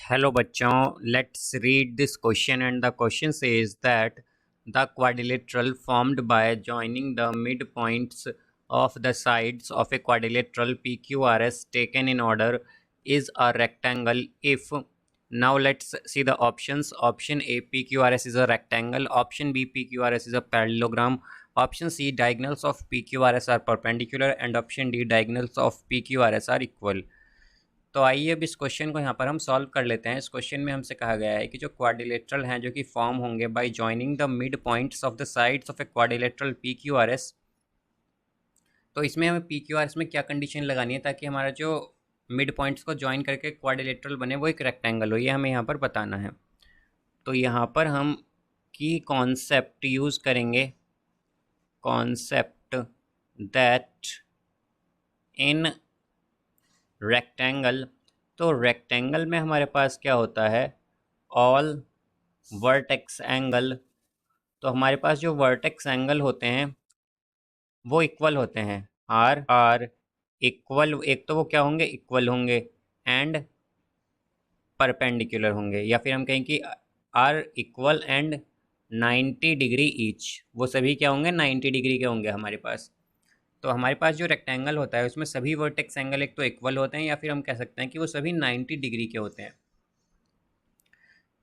Hello बच्चों, let's read this question and the question says that the quadrilateral formed by joining the midpoints of the sides of a quadrilateral PQRS taken in order is a rectangle if. Now let's see the options. Option A, PQRS is a rectangle. Option B, PQRS is a parallelogram. Option C, diagonals of PQRS are perpendicular. And option D, diagonals of PQRS are equal. तो आइए अब इस question को यहाँ पर हम solve कर लेते हैं। इस क्वेश्चन में हमसे कहा गया है कि जो क्वाड्रिलेटरल हैं जो कि फॉर्म होंगे bye joining the mid points of the sides of a quadrilateral PQRS। तो इसमें हमें PQRS में क्या कंडीशन लगानी है ताकि हमारा जो मिड पॉइंट्स को ज्वाइन करके क्वाड्रिलेटरल बने वो एक रेक्टेंगल हो, ये हमें यहाँ पर बताना है। तो यहाँ पर हम की कॉन्सेप्ट यूज़ करेंगे, कॉन्सेप्ट दैट इन रेक्टेंगल। तो रेक्टेंगल में हमारे पास क्या होता है, ऑल वर्टेक्स एंगल। तो हमारे पास जो वर्टेक्स एंगल होते हैं वो इक्वल होते हैं, आर इक्वल, एक तो वो क्या होंगे, इक्वल होंगे एंड परपेंडिकुलर होंगे, या फिर हम कहें कि are equal and 90 degree each. वो सभी क्या होंगे, 90 डिग्री के होंगे हमारे पास। तो हमारे पास जो रेक्टेंगल होता है उसमें सभी वर्टेक्स एंगल एक तो इक्वल होते हैं, या फिर हम कह सकते हैं कि वो सभी 90 डिग्री के होते हैं।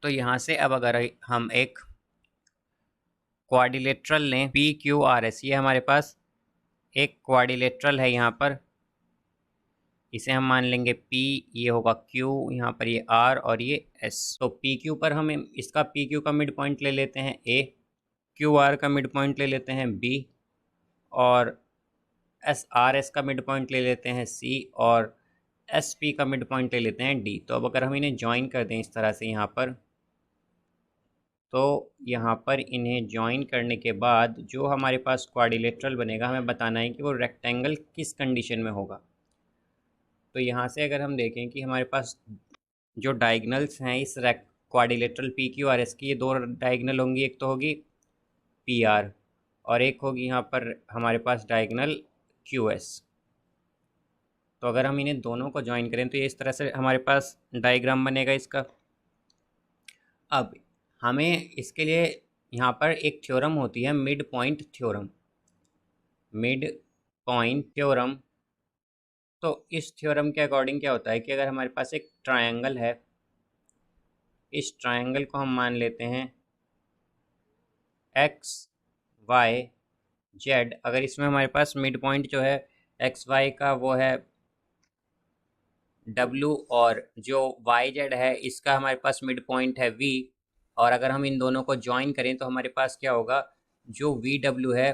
तो यहाँ से अब अगर हम एक क्वाड्रिलेटरल लें PQRS, ये हमारे पास एक क्वाड्रिलेटरल है, यहाँ पर इसे हम मान लेंगे P, ये होगा Q, यहाँ पर ये R और ये S। तो PQ पर हम इसका PQ का मिड पॉइंट ले लेते हैं A, QR का मिड पॉइंट ले लेते हैं B, और SRS का मिड पॉइंट ले लेते हैं C, और SP का मिड पॉइंट ले लेते हैं D। तो अब अगर हम इन्हें ज्वाइन कर दें इस तरह से यहाँ पर, तो यहाँ पर इन्हें ज्वाइन करने के बाद जो हमारे पास क्वाड्रिलेटरल बनेगा, हमें बताना है कि वो रेक्टेंगल किस कंडीशन में होगा। तो यहाँ से अगर हम देखें कि हमारे पास जो डायगनल्स हैं इस क्वाड्रिलेटरल PQRS की, ये दो डायगनल होंगी, एक तो होगी PR और एक होगी यहाँ पर हमारे पास डायगनल QS। तो अगर हम इन्हें दोनों को ज्वाइन करें तो ये इस तरह से हमारे पास डायग्राम बनेगा इसका। अब हमें इसके लिए यहाँ पर एक थ्योरम होती है, mid point theorem, mid point theorem. तो इस थ्योरम के अकॉर्डिंग क्या होता है कि अगर हमारे पास एक ट्रायंगल है, इस ट्रायंगल को हम मान लेते हैं एक्स वाई जेड। अगर इसमें हमारे पास मिड पॉइंट जो है एक्स वाई का वो है W, और जो वाई जेड है इसका हमारे पास मिड पॉइंट है V, और अगर हम इन दोनों को ज्वाइन करें तो हमारे पास क्या होगा, जो VW है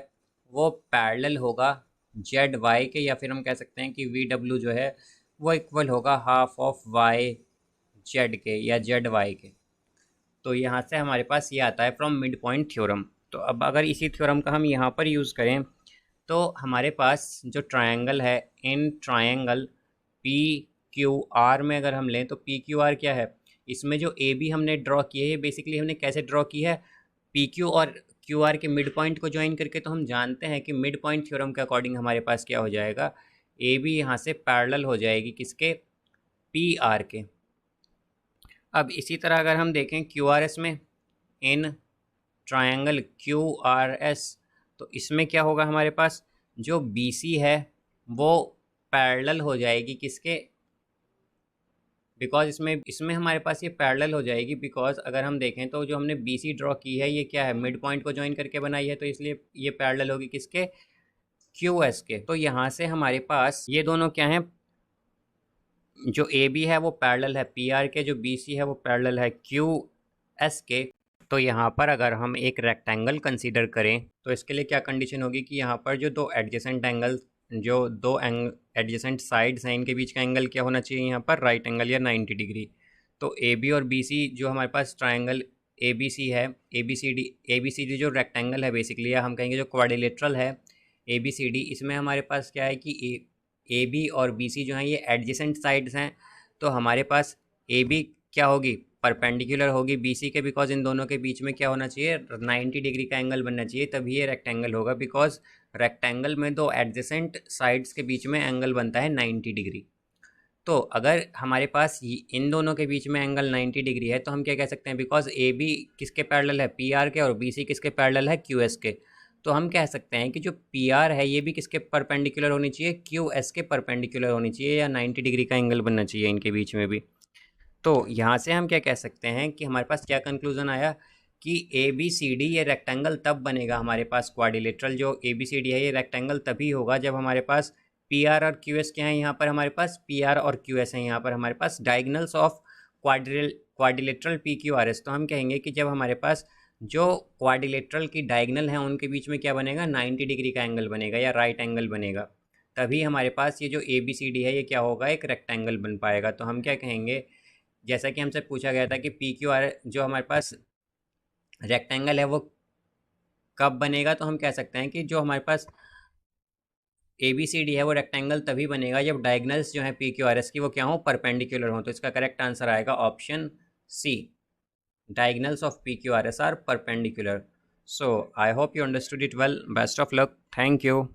वो पैरेलल होगा ZY के, या फिर हम कह सकते हैं कि VW जो है वो इक्वल होगा हाफ ऑफ YZ के या ZY के। तो यहाँ से हमारे पास ये आता है फ्रॉम मिड पॉइंट थ्योरम। तो अब अगर इसी थ्योरम का हम यहाँ पर यूज़ करें तो हमारे पास जो ट्रायंगल है, इन ट्रायंगल PQR में अगर हम लें तो PQR क्या है, इसमें जो AB हमने ड्रॉ किए है, बेसिकली हमने कैसे ड्रॉ की है, PQ और QR के मिड पॉइंट को ज्वाइन करके। तो हम जानते हैं कि मिड पॉइंट थ्योरम के अकॉर्डिंग हमारे पास क्या हो जाएगा, AB यहाँ से पैरेलल हो जाएगी किसके, PR के। अब इसी तरह अगर हम देखें QRS में, इन ट्रायंगल QRS, तो इसमें क्या होगा, हमारे पास जो BC है वो पैरेलल हो जाएगी किसके, बिकॉज इसमें हमारे पास ये पैरेलल हो जाएगी, बिकॉज अगर हम देखें तो जो हमने BC ड्रॉ की है ये क्या है, मिड पॉइंट को ज्वाइन करके बनाई है, तो इसलिए ये पैरेलल होगी किसके, QS के। तो यहाँ से हमारे पास ये दोनों क्या हैं, जो AB है वो पैरेलल है PR के, जो BC है वो पैरेलल है QS के। तो यहाँ पर अगर हम एक रेक्टेंगल कंसीडर करें तो इसके लिए क्या कंडीशन होगी कि यहाँ पर जो दो एडजेसेंट एंगल, जो दो एडजेसेंट साइड्स हैं, इनके बीच का एंगल क्या होना चाहिए, यहाँ पर राइट एंगल या 90 डिग्री। तो AB और BC जो हमारे पास ट्रायंगल ABC है, ABCD जो रेक्टेंगल है बेसिकली, या हम कहेंगे जो क्वाड्रिलेटरल है ABCD, इसमें हमारे पास क्या है कि AB और BC जो हैं ये एडजेसेंट साइड्स हैं। तो हमारे पास AB क्या होगी, परपेंडिकुलर होगी BC के, बिकॉज इन दोनों के बीच में क्या होना चाहिए, 90 डिग्री का एंगल बनना चाहिए, तभी ये रेक्टेंगल होगा, बिकॉज रेक्टेंगल में दो एडजेसेंट साइड्स के बीच में एंगल बनता है 90 डिग्री। तो अगर हमारे पास इन दोनों के बीच में एंगल 90 डिग्री है तो हम क्या कह सकते हैं, बिकॉज ए बी किसके पैरेलल है, पी आर के, और बी सी किसके पैरेलल है, क्यू एस के। तो हम कह सकते हैं कि जो पी आर है ये भी किसके परपेंडिकुलर होनी चाहिए, क्यू एस के परपेंडिकुलर होनी चाहिए, या 90 डिग्री का एंगल बनना चाहिए इनके बीच में भी। तो यहाँ से हम क्या कह सकते हैं कि हमारे पास क्या कंक्लूजन आया कि ए बी सी डी ये रेक्टेंगल तब बनेगा हमारे पास, क्वाड्रिलेटरल जो ए बी सी डी है ये रेक्टेंगल तभी होगा जब हमारे पास पी आर और क्यू एस क्या है, यहाँ पर हमारे पास पी आर और क्यू एस है, यहाँ पर हमारे पास diagonals of quadrilateral P Q R S. तो हम कहेंगे कि जब हमारे पास जो क्वाड्रिलेटरल की डायगनल है उनके बीच में क्या बनेगा, 90 डिग्री का एंगल बनेगा या राइट एंगल बनेगा, तभी हमारे पास ये जो ए बी सी डी है ये क्या होगा, एक रेक्टेंगल बन पाएगा। तो हम क्या कहेंगे, जैसा कि हमसे पूछा गया था कि पी क्यू आर जो हमारे पास रेक्टेंगल है वो कब बनेगा, तो हम कह सकते हैं कि जो हमारे पास ए बी सी डी है वो रेक्टेंगल तभी बनेगा जब डायगनल्स जो है पी क्यू आर एस की वो क्या हो, परपेंडिकुलर हो। तो इसका करेक्ट आंसर आएगा option C, diagonals of PQRS are perpendicular. So I hope you understood it well. Best of luck. Thank you.